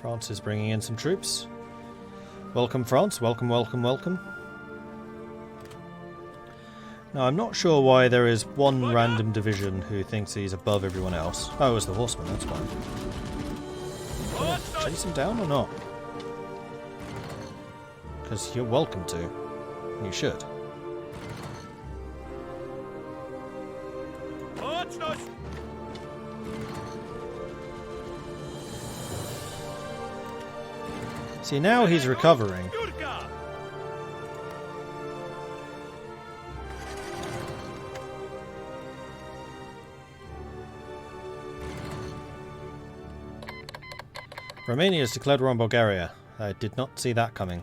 France is bringing in some troops. Welcome, France. Welcome, welcome, welcome. Now, I'm not sure why there is one random division who thinks he's above everyone else. Oh, it was the horseman, that's fine. Chase him down or not? Because you're welcome to. You should. See, now he's recovering. Romania has declared war on Bulgaria. I did not see that coming.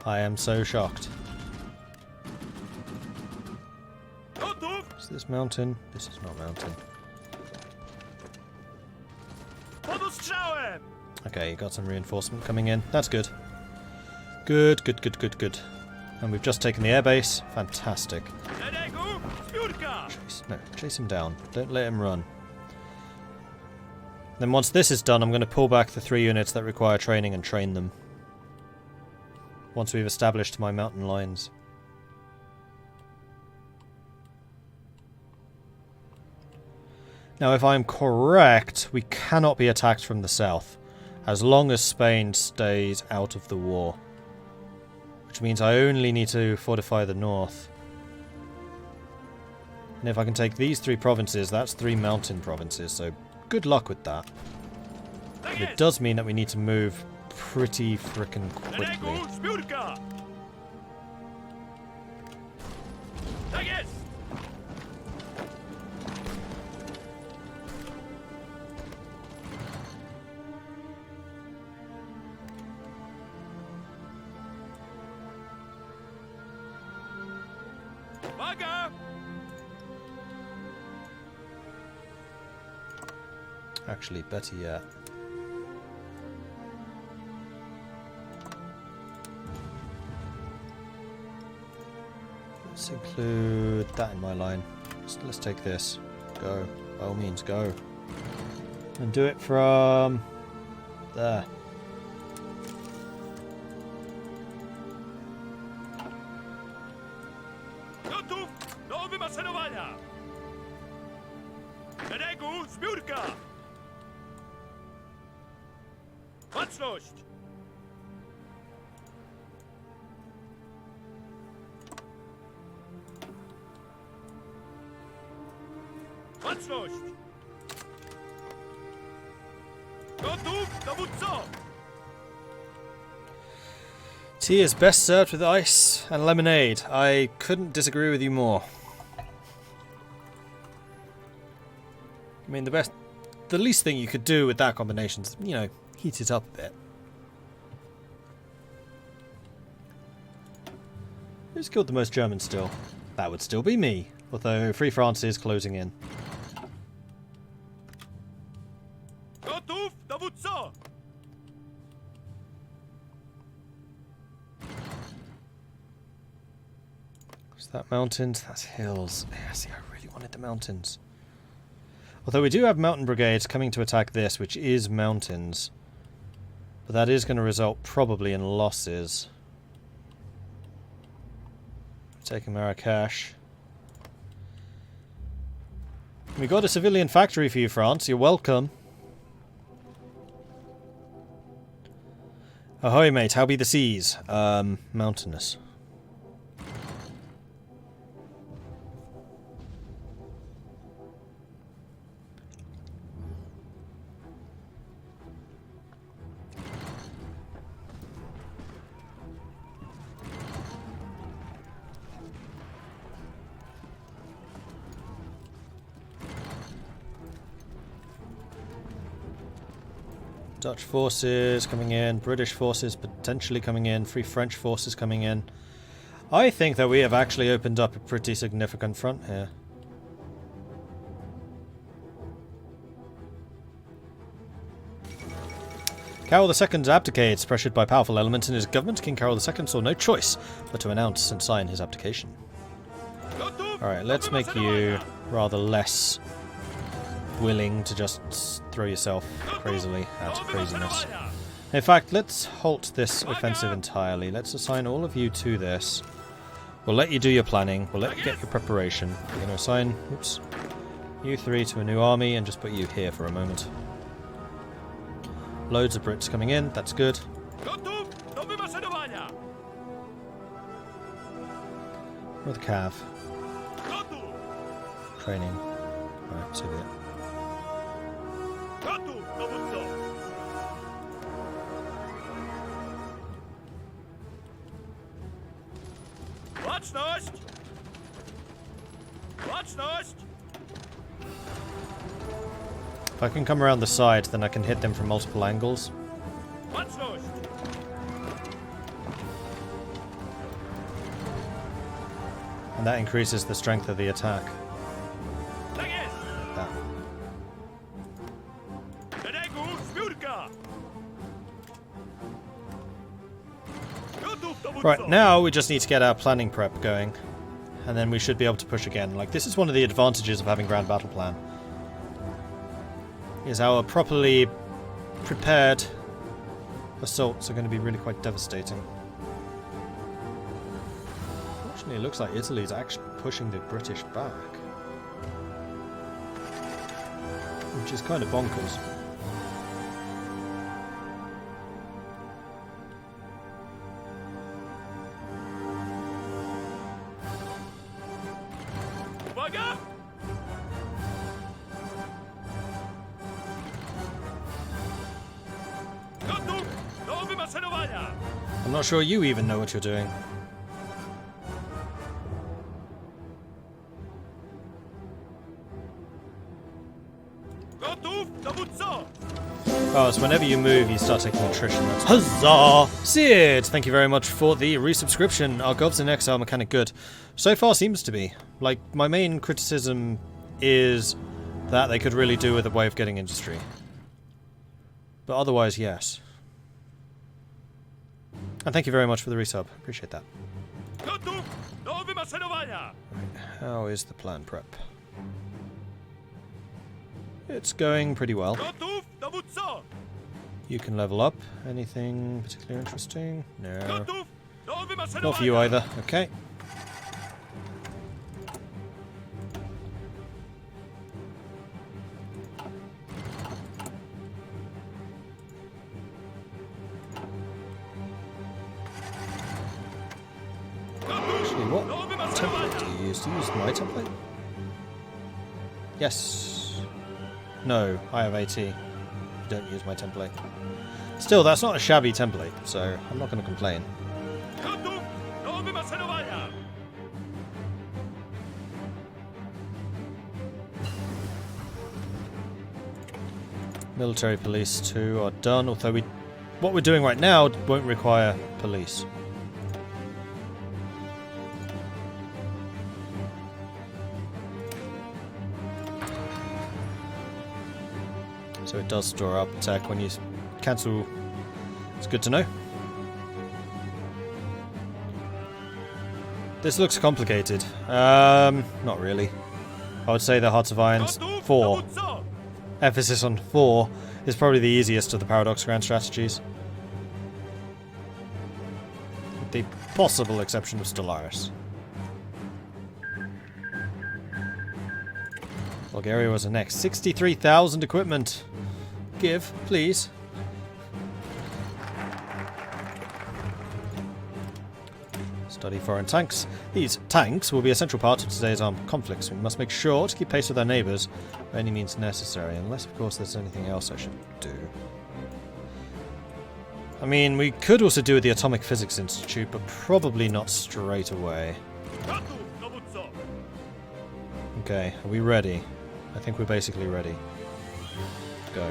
I am so shocked. Is this mountain? This is not mountain. Okay, you got some reinforcement coming in. That's good. Good, good, good, good, good. And we've just taken the airbase. Fantastic. Chase him down. Don't let him run. Then once this is done, I'm going to pull back the 3 units that require training and train them. Once we've established my mountain lines. Now, if I'm correct, we cannot be attacked from the south, as long as Spain stays out of the war. Which means I only need to fortify the north. And if I can take these 3 provinces, that's 3 mountain provinces, so good luck with that. But it does mean that we need to move pretty frickin' quickly. Actually, better yet. Let's include that in my line. Let's take this. Go. By all means, go. And do it from there. Tea is best served with ice and lemonade. I couldn't disagree with you more. I mean, the least thing you could do with that combination is, you know, heat it up a bit. Who's killed the most Germans still? That would still be me, although Free France is closing in. Is that mountains? That's hills. Yeah, see, I really wanted the mountains. Although we do have mountain brigades coming to attack this, which is mountains. But that is going to result probably in losses. Taking Marrakesh. We got a civilian factory for you, France. You're welcome. Ahoy, mate. How be the seas? Mountainous. Dutch forces coming in, British forces potentially coming in, Free French forces coming in. I think that we have actually opened up a pretty significant front here. Carol II abdicates, pressured by powerful elements in his government. King Carol II saw no choice but to announce and sign his abdication. Alright, let's make you rather less willing to just throw yourself crazily at craziness. In fact, let's halt this offensive entirely. Let's assign all of you to this. We'll let you do your planning. We'll let you get your preparation. We're going to assign, oops, you three to a new army and just put you here for a moment. Loads of Brits coming in. That's good. Where's the cav? Training. Alright, so be it. If I can come around the side, then I can hit them from multiple angles. And that increases the strength of the attack. That. Right, now we just need to get our planning prep going. And then we should be able to push again. Like, this is one of the advantages of having Grand Battle Plan. Is our properly prepared assaults are going to be really quite devastating. Fortunately, it looks like Italy's actually pushing the British back. Which is kind of bonkers. I'm not sure you even know what you're doing. Oh, so whenever you move, you start taking attrition. That's huzzah! Sid, thank you very much for the resubscription. Our Govs in Exile mechanic good. So far seems to be. Like, my main criticism is that they could really do with a way of getting industry. But otherwise, yes. And thank you very much for the resub. Appreciate that. Right, how is the plan prep? It's going pretty well. You can level up. Anything particularly interesting? No. Not for you either. Okay. Actually, what template do you use? Do you use my template? Yes. No, I have AT. Don't use my template. Still, that's not a shabby template, so I'm not going to complain. Military police 2 are done, although what we're doing right now won't require police. So it does store up attack when you cancel. It's good to know. This looks complicated. Not really. I would say the Hearts of Iron's 4. Emphasis on 4 is probably the easiest of the Paradox Grand strategies. With the possible exception of Stellaris. Bulgaria was the next. 63,000 equipment. Give, please. Study foreign tanks. These tanks will be a central part of today's armed conflicts. We must make sure to keep pace with our neighbours by any means necessary, unless of course there's anything else I should do. I mean, we could also do with the Atomic Physics Institute, but probably not straight away. Okay, are we ready? I think we're basically ready. Go.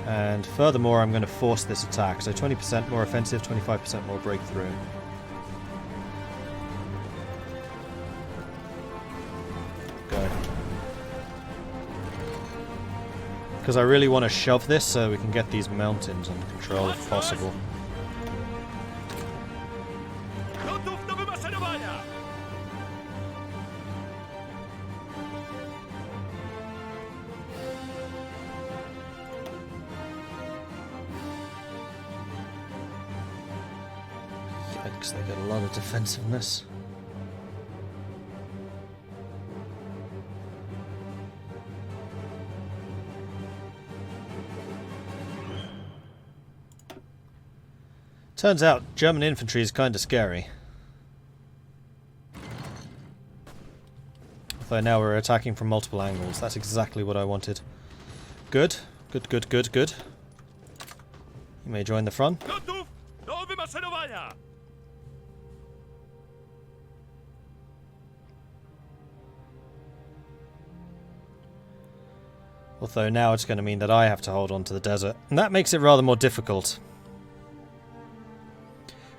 And furthermore, I'm going to force this attack. So 20% more offensive, 25% more breakthrough. Go. Because I really want to shove this so we can get these mountains under control if possible. Because they got a lot of defensiveness. Turns out German infantry is kind of scary. Although now we're attacking from multiple angles. That's exactly what I wanted. Good. Good, good, good, good. You may join the front. Although now it's going to mean that I have to hold on to the desert. And that makes it rather more difficult.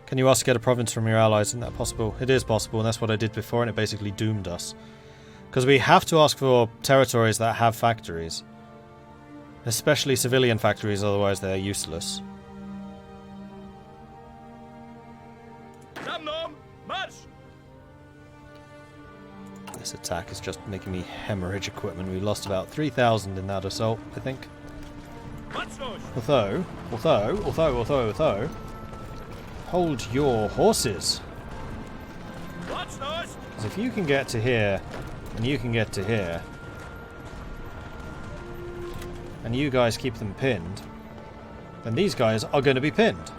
Can you ask to get a province from your allies? Isn't that possible? It is possible, and that's what I did before, and it basically doomed us. Because we have to ask for territories that have factories. Especially civilian factories, otherwise they're useless. This attack is just making me hemorrhage equipment. We lost about 3,000 in that assault, I think. Although, hold your horses. Because if you can get to here, and you can get to here, and you guys keep them pinned, then these guys are going to be pinned.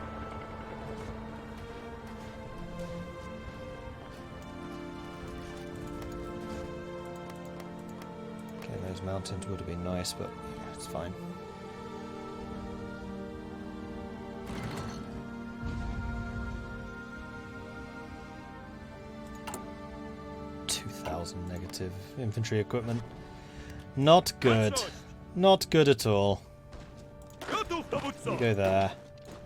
Okay, those mountains would have been nice, but yeah, it's fine. Negative infantry equipment. Not good. Not good at all. You go there.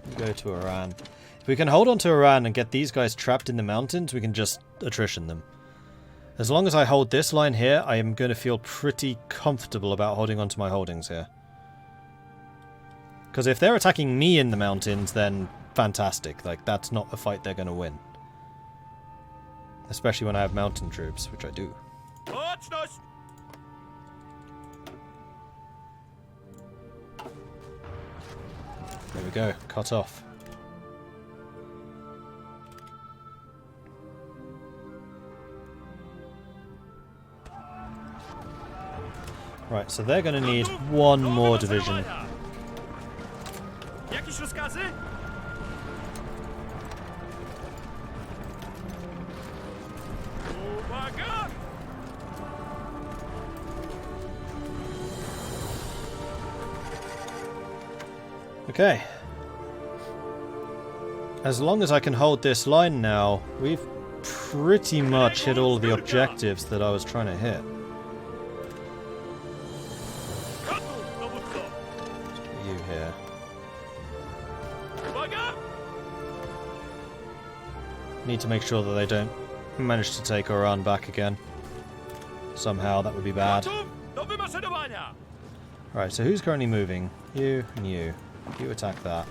You go to Iran. If we can hold on to Iran and get these guys trapped in the mountains, we can just attrition them. As long as I hold this line here, I am going to feel pretty comfortable about holding on to my holdings here. Because if they're attacking me in the mountains, then fantastic. Like, that's not a fight they're going to win. Especially when I have mountain troops, which I do. There we go, cut off. Right, so they're going to need one more division. Okay. As long as I can hold this line now, we've pretty much hit all of the objectives that I was trying to hit. Let's put you here. Need to make sure that they don't manage to take Iran back again. Somehow, that would be bad. Right, so who's currently moving? You and you. You attack that.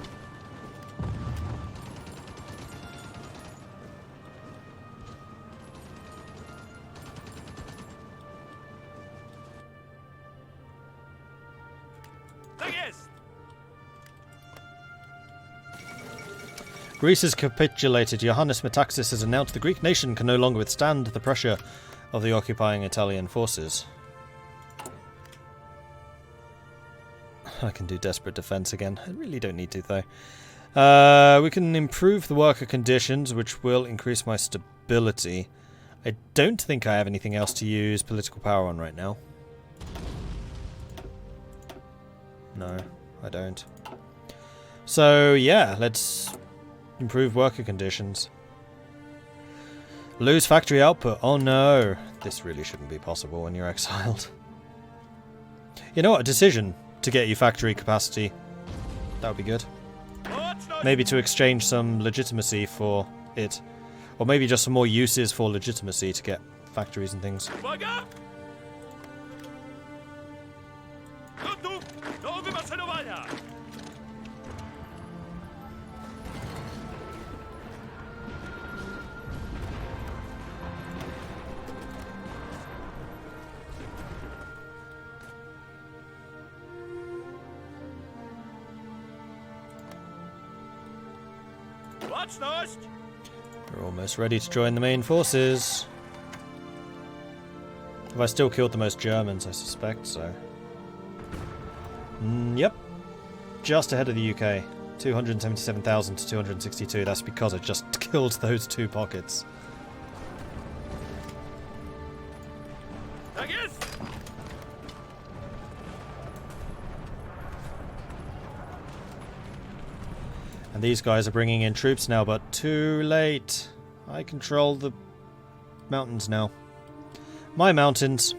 Greece has capitulated. Ioannis Metaxas has announced the Greek nation can no longer withstand the pressure of the occupying Italian forces. I can do desperate defense again. I really don't need to, though. We can improve the worker conditions, which will increase my stability. I don't think I have anything else to use political power on right now. No, I don't. So, yeah, let's improve worker conditions. Lose factory output. Oh no. This really shouldn't be possible when you're exiled. You know what? A decision to get you factory capacity. That would be good. Maybe to exchange some legitimacy for it. Or maybe just some more uses for legitimacy to get factories and things. We're almost ready to join the main forces. Have I still killed the most Germans? I suspect so. Yep. Just ahead of the UK. 277,000 to 262. That's because I just killed those two pockets. And these guys are bringing in troops now, but too late. I control the mountains now. My mountains.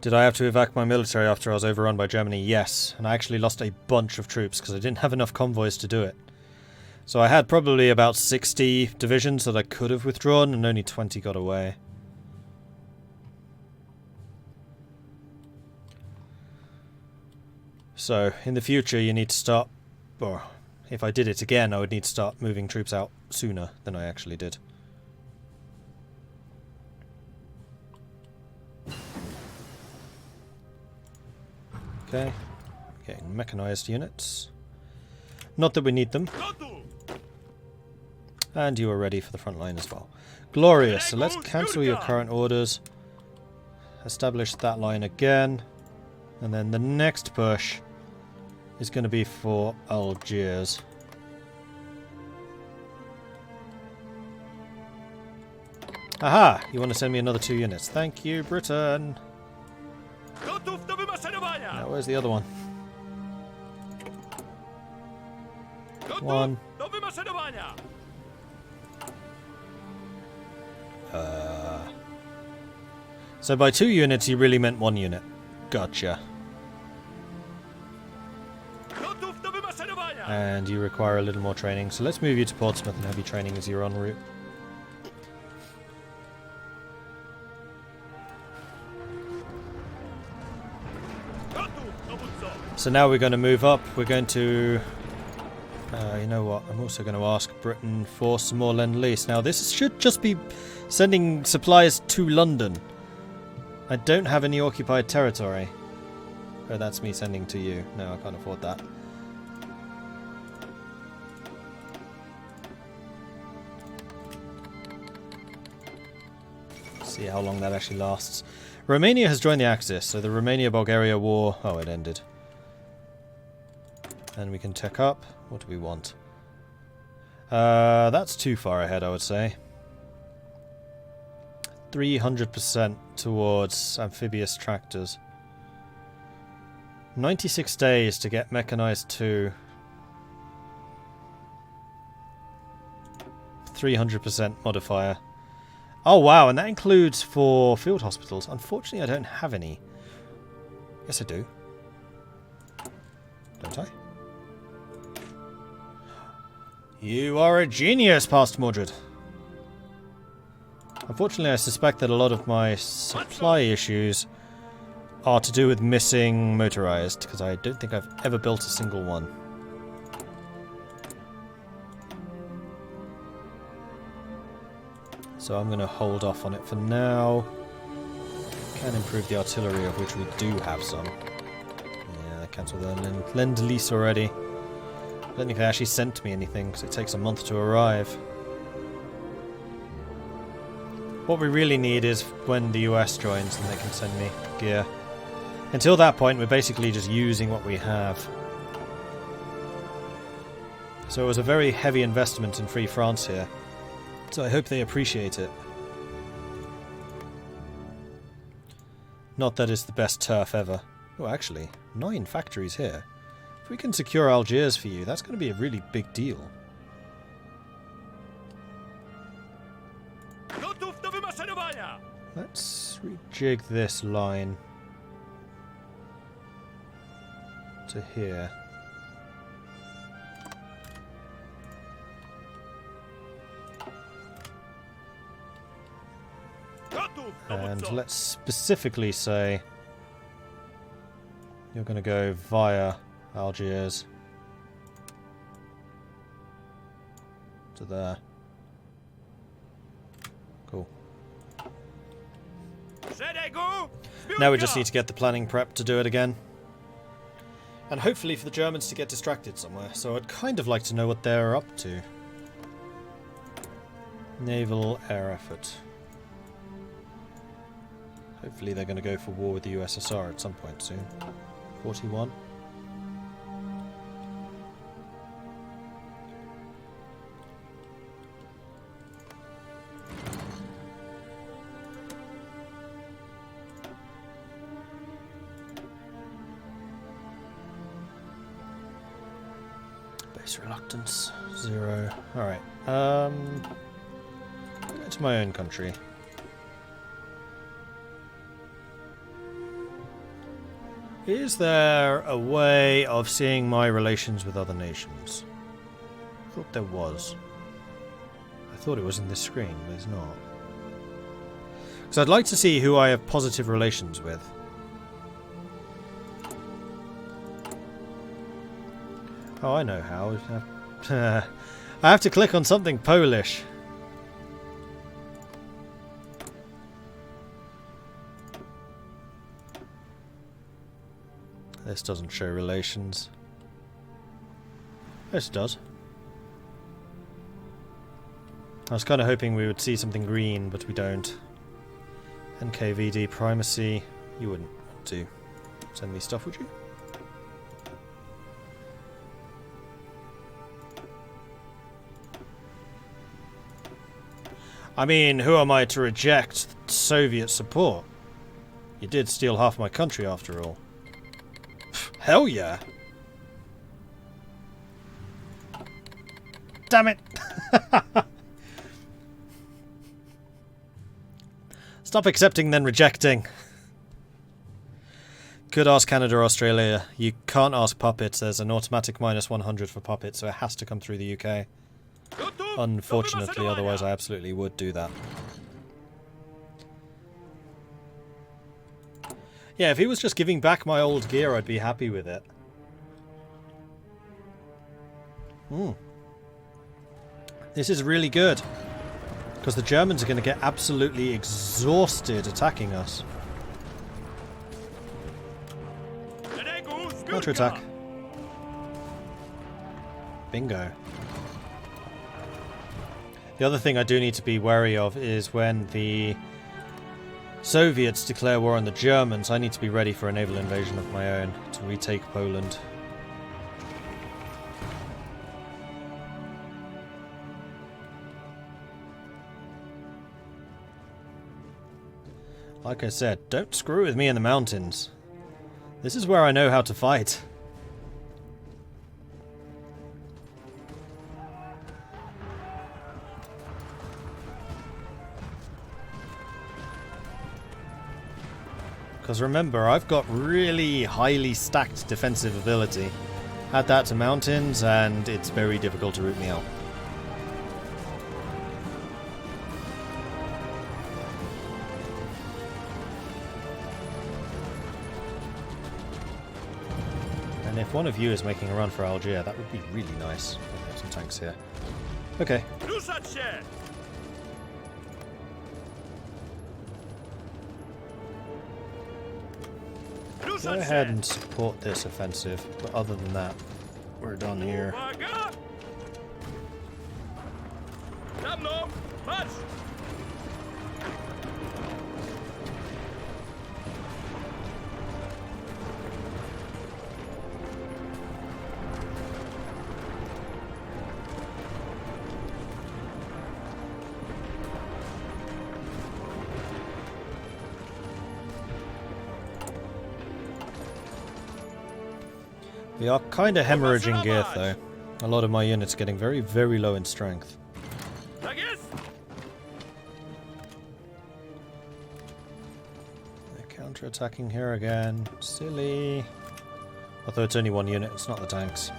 Did I have to evac my military after I was overrun by Germany? Yes, and I actually lost a bunch of troops because I didn't have enough convoys to do it. So I had probably about 60 divisions that I could have withdrawn, and only 20 got away. So, in the future you need to start, or if I did it again, I would need to start moving troops out sooner than I actually did. Okay, getting mechanized units. Not that we need them. And you are ready for the front line as well. Glorious, so let's cancel your current orders. Establish that line again. And then the next push is going to be for Algiers. Aha! You want to send me another 2 units. Thank you, Britain! Now, where's the other one? 1. So by 2 units, you really meant 1 unit. Gotcha. And you require a little more training, so let's move you to Portsmouth and have you training as you're en route. So now we're going to move up. We're going to... you know what? I'm also going to ask Britain for some more Lend-Lease. Now this should just be sending supplies to London. I don't have any occupied territory. Oh, that's me sending to you. No, I can't afford that. See how long that actually lasts. Romania has joined the Axis, so the Romania-Bulgaria war... Oh, it ended. And we can tech up. What do we want? That's too far ahead, I would say. 300% towards amphibious tractors. 96 days to get mechanized 2. 300% modifier. Oh wow, and that includes for field hospitals. Unfortunately, I don't have any. Yes, I do. Don't I? You are a genius, past Mordred. Unfortunately, I suspect that a lot of my supply issues are to do with missing motorized, because I don't think I've ever built a single one. So I'm going to hold off on it for now. Can improve the artillery, of which we do have some. Yeah, I cancelled the Lend-Lease already. I don't think they actually sent me anything, because it takes a month to arrive. What we really need is when the US joins, then they can send me gear. Until that point, we're basically just using what we have. So it was a very heavy investment in Free France here. So I hope they appreciate it. Not that it's the best turf ever. Oh, actually, 9 factories here. If we can secure Algiers for you, that's going to be a really big deal. Let's rejig this line to here. And let's specifically say you're going to go via Algiers. to there. Cool. Now we just need to get the planning prep to do it again. And hopefully for the Germans to get distracted somewhere. So I'd kind of like to know what they're up to. Naval air effort. Hopefully they're going to go for war with the USSR at some point soon. 41. Base reluctance 0. Alright. Go to my own country. Is there a way of seeing my relations with other nations? I thought there was. I thought it was in this screen, but it's not. Because I'd like to see who I have positive relations with. Oh, I know how. I have to click on something Polish. This doesn't show relations. This does. I was kind of hoping we would see something green, but we don't. NKVD primacy. You wouldn't want to send me stuff, would you? I mean, who am I to reject Soviet support? You did steal half my country after all. Hell yeah! Damn it! Stop accepting then rejecting. Could ask Canada or Australia. You can't ask puppets. There's an automatic -100 for puppets, so it has to come through the UK. Unfortunately, otherwise I absolutely would do that. Yeah, if he was just giving back my old gear, I'd be happy with it. This is really good. Because the Germans are going to get absolutely exhausted attacking us. Counter-attack. Bingo. The other thing I do need to be wary of is when the Soviets declare war on the Germans, I need to be ready for a naval invasion of my own to retake Poland. Like I said, don't screw with me in the mountains. This is where I know how to fight. Because remember, I've got really highly stacked defensive ability. Add that to mountains and it's very difficult to root me out. And if one of you is making a run for Algiers, that would be really nice. We have some tanks here. Okay. Go ahead and support this offensive, but other than that, we're done here. We are kind of hemorrhaging gear though. A lot of my units are getting very, very low in strength. They're counter-attacking here again. Silly. Although it's only one unit, it's not the tanks.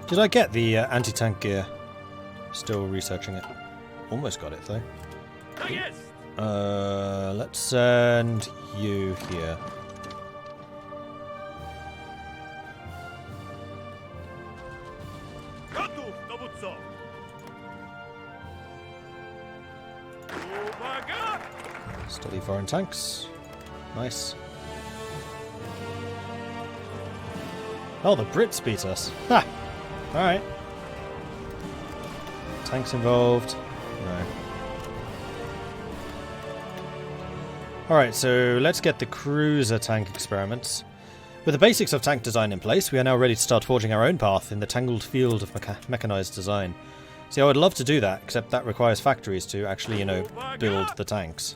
Did I get the anti-tank gear? Still researching it. Almost got it though. Let's send you here. foreign tanks. Nice. Oh, the Brits beat us. Ha! Alright. Tanks involved. No. Alright, so let's get the cruiser tank experiments. With the basics of tank design in place, we are now ready to start forging our own path in the tangled field of mechanised design. See, I would love to do that, except that requires factories to actually, you know, build the tanks.